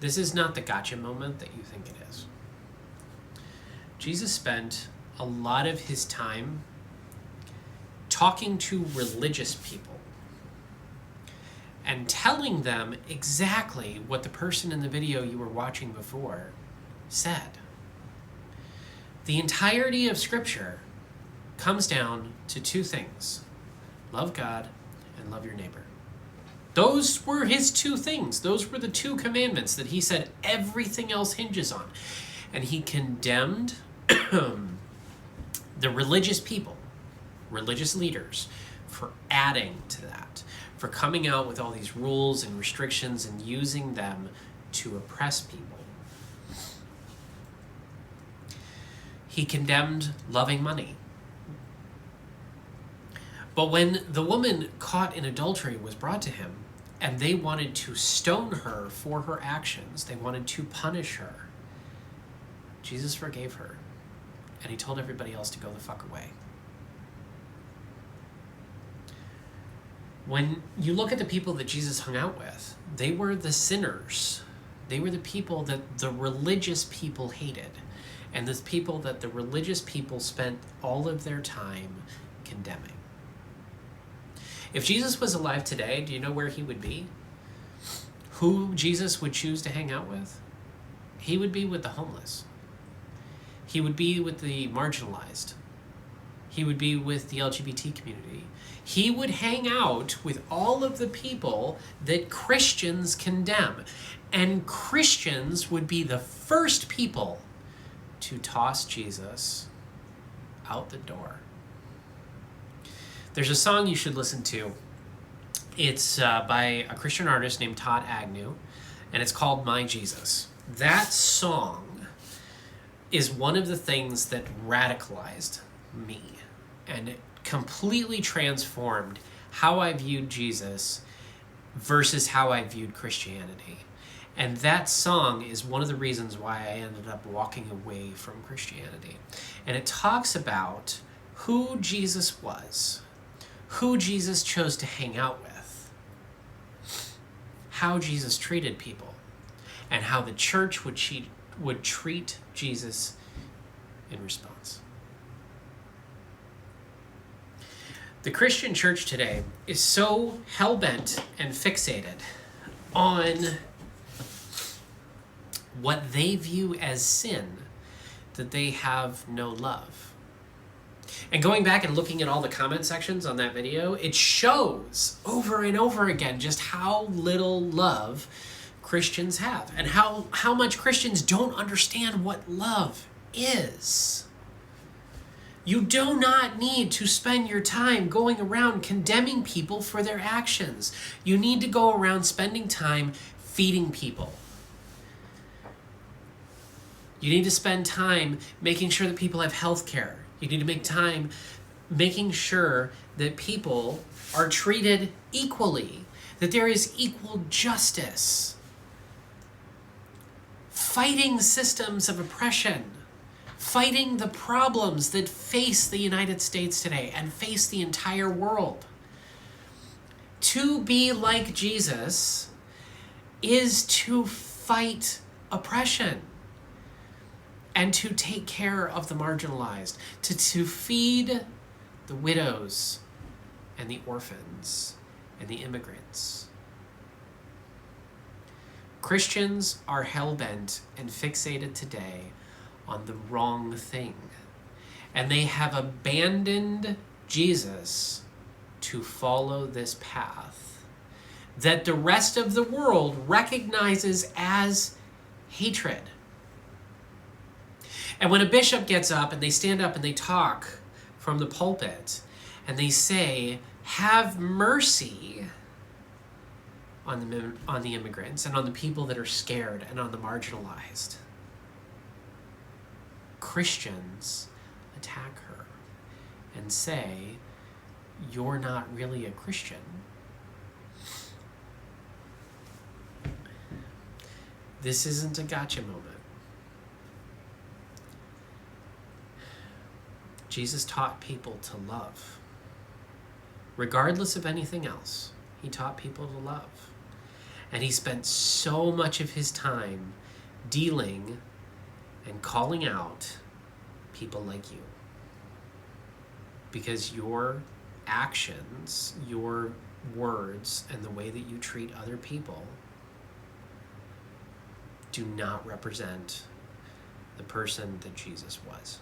This is not the gotcha moment that you think it is. Jesus spent a lot of his time talking to religious people and telling them exactly what the person in the video you were watching before said. The entirety of Scripture comes down to two things: love God and love your neighbor. Those were his two things. Those were the two commandments that he said everything else hinges on. And he condemned the religious people, religious leaders, for adding to that, for coming out with all these rules and restrictions and using them to oppress people. He condemned loving money. But when the woman caught in adultery was brought to him, and they wanted to stone her for her actions, they wanted to punish her, Jesus forgave her, and he told everybody else to go the fuck away. When you look at the people that Jesus hung out with, they were the sinners. They were the people that the religious people hated, and the people that the religious people spent all of their time condemning. If Jesus was alive today, do you know where he would be? Who Jesus would choose to hang out with? He would be with the homeless. He would be with the marginalized. He would be with the LGBT community. He would hang out with all of the people that Christians condemn. And Christians would be the first people to toss Jesus out the door. There's a song you should listen to. It's by a Christian artist named Todd Agnew, and it's called My Jesus. That song is one of the things that radicalized me, and it completely transformed how I viewed Jesus versus how I viewed Christianity. And that song is one of the reasons why I ended up walking away from Christianity. And it talks about who Jesus was, who Jesus chose to hang out with, how Jesus treated people, and how the church would treat Jesus in response. The Christian church today is so hell-bent and fixated on what they view as sin that they have no love. And going back and looking at all the comment sections on that video, it shows over and over again just how little love Christians have, and how much Christians don't understand what love is. You do not need to spend your time going around condemning people for their actions. You need to go around spending time feeding people. You need to spend time making sure that people have health care. You need to make time making sure that people are treated equally, that there is equal justice. Fighting systems of oppression, fighting the problems that face the United States today and face the entire world. To be like Jesus is to fight oppression and to take care of the marginalized, to feed the widows and the orphans and the immigrants. Christians are hell-bent and fixated today on the wrong thing, and they have abandoned Jesus to follow this path that the rest of the world recognizes as hatred. And when a bishop gets up and they stand up and they talk from the pulpit and they say, have mercy on the immigrants and on the people that are scared and on the marginalized, Christians attack her and say, you're not really a Christian. This isn't a gotcha moment. Jesus taught people to love. Regardless of anything else, he taught people to love. And he spent so much of his time dealing and calling out people like you. Because your actions, your words, and the way that you treat other people do not represent the person that Jesus was.